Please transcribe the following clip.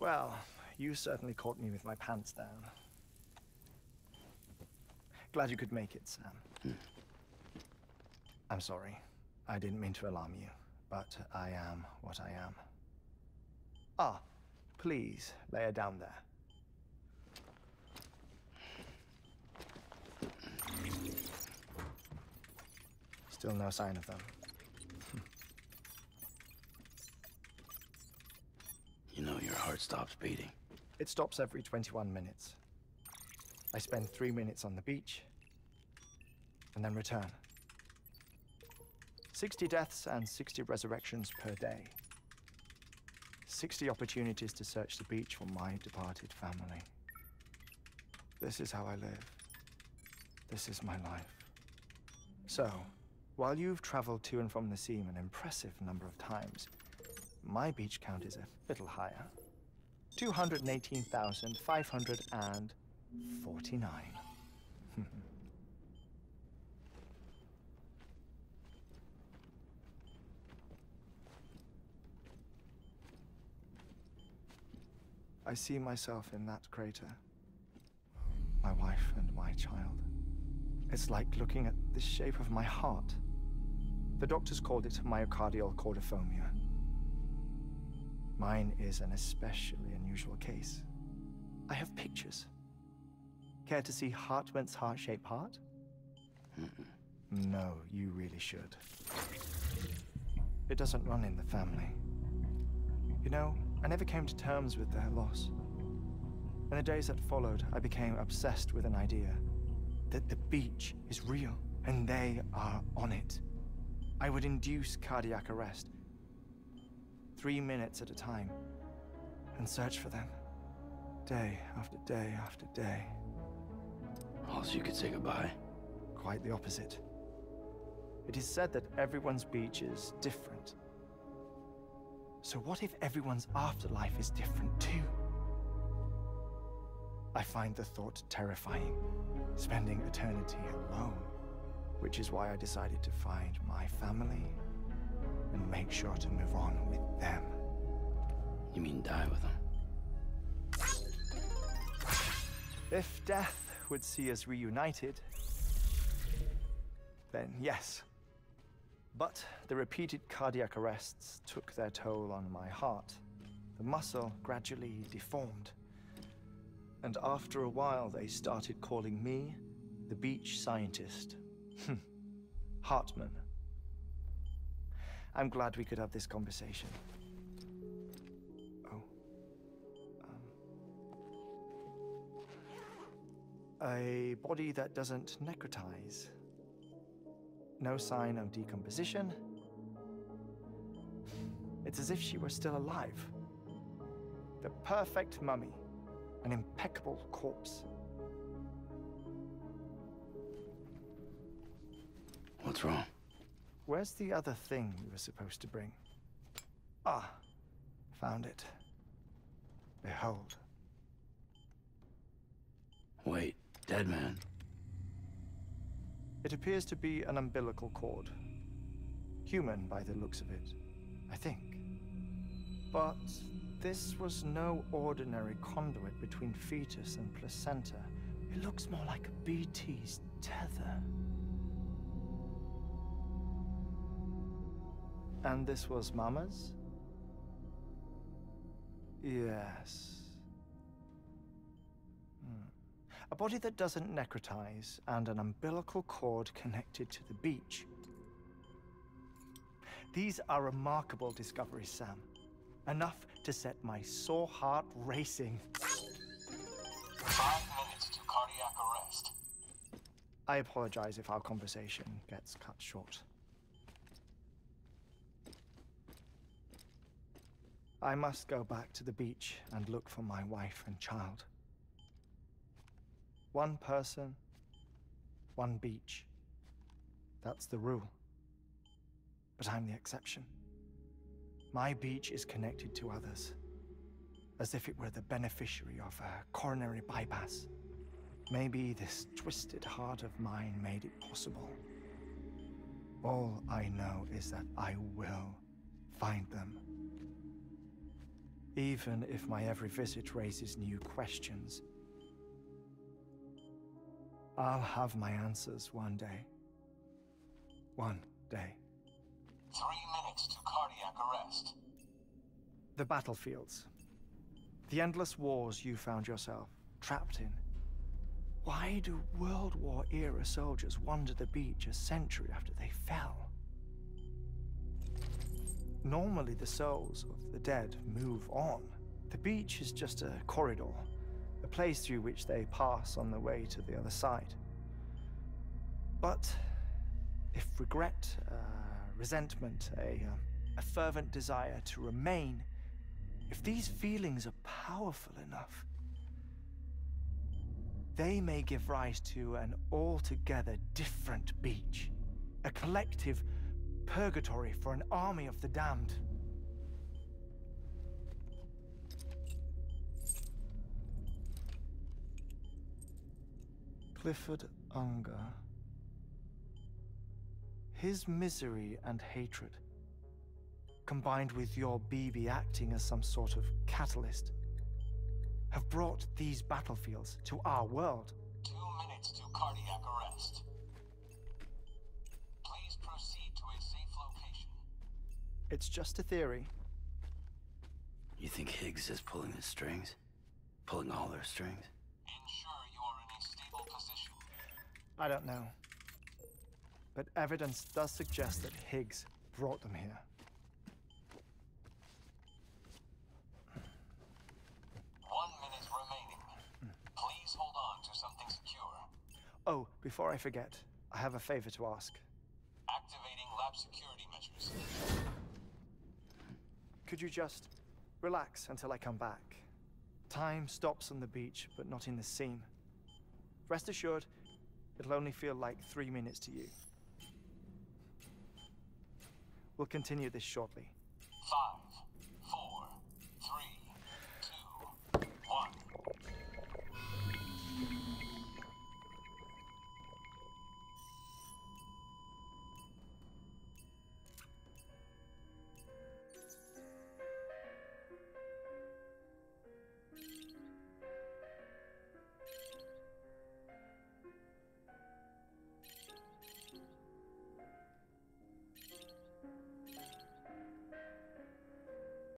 Well, you certainly caught me with my pants down. Glad you could make it, Sam. I'm sorry. I didn't mean to alarm you, but I am what I am. Ah, please lay her down there. Still no sign of them. You know your heart stops beating. It stops every 21 minutes. I spend 3 minutes on the beach, and then return. 60 deaths and 60 resurrections per day. 60 opportunities to search the beach for my departed family. This is how I live. This is my life. So, while you've traveled to and from the sea an impressive number of times, my beach count is a little higher. 218,549. I see myself in that crater. My wife and my child. It's like looking at the shape of my heart. The doctors called it myocardial cordophobia. Mine is an especially unusual case. I have pictures. Care to see Hartmut's heart-shaped heart? No, you really should. It doesn't run in the family. You know, I never came to terms with their loss. In the days that followed, I became obsessed with an idea that the beach is real and they are on it. I would induce cardiac arrest, 3 minutes at a time, and search for them, day after day after day. Also, you could say goodbye. Quite the opposite. It is said that everyone's beach is different. So what if everyone's afterlife is different too? I find the thought terrifying, spending eternity alone, which is why I decided to find my family and make sure to move on with them. You mean die with them? If death would see us reunited, then yes. But the repeated cardiac arrests took their toll on my heart. The muscle gradually deformed. And after a while, they started calling me the beach scientist. Hartman. I'm glad we could have this conversation. Oh. A body that doesn't necrotize. No sign of decomposition. It's as if she were still alive. The perfect mummy. An impeccable corpse. What's wrong? Where's the other thing you were supposed to bring? Ah, found it. Behold. Wait, dead man. It appears to be an umbilical cord. Human by the looks of it, I think. But this was no ordinary conduit between fetus and placenta. It looks more like a BT's tether. And this was Mama's? Yes. A body that doesn't necrotize and an umbilical cord connected to the beach. These are remarkable discoveries, Sam. Enough to set my sore heart racing. 5 minutes to cardiac arrest. I apologize if our conversation gets cut short. I must go back to the beach and look for my wife and child. One person, one beach. That's the rule. But I'm the exception. My beach is connected to others, as if it were the beneficiary of a coronary bypass. Maybe this twisted heart of mine made it possible. All I know is that I will find them. even if my every visit raises new questions. I'll have my answers one day. One day. 3 minutes to cardiac arrest. The battlefields. The endless wars you found yourself trapped in. Why do World War-era soldiers wander the beach a century after they fell? Normally, the souls of the dead move on. The beach is just a corridor, a place through which they pass on the way to the other side. But if regret, resentment, a fervent desire to remain, if these feelings are powerful enough, they may give rise to an altogether different beach, a collective purgatory for an army of the damned. Clifford Unger. His misery and hatred, combined with your BB acting as some sort of catalyst, have brought these battlefields to our world. 2 minutes to cardiac arrest. Please proceed to a safe location. It's just a theory. You think Higgs is pulling the strings? Pulling all their strings? Ensure you are in a stable position. I don't know. But evidence does suggest that Higgs brought them here. 1 minute remaining. Please hold on to something secure. Oh, before I forget, I have a favor to ask. Activating lab security measures. Could you just relax until I come back? Time stops on the beach, but not in the scene. Rest assured, it'll only feel like 3 minutes to you. We'll continue this shortly. 5,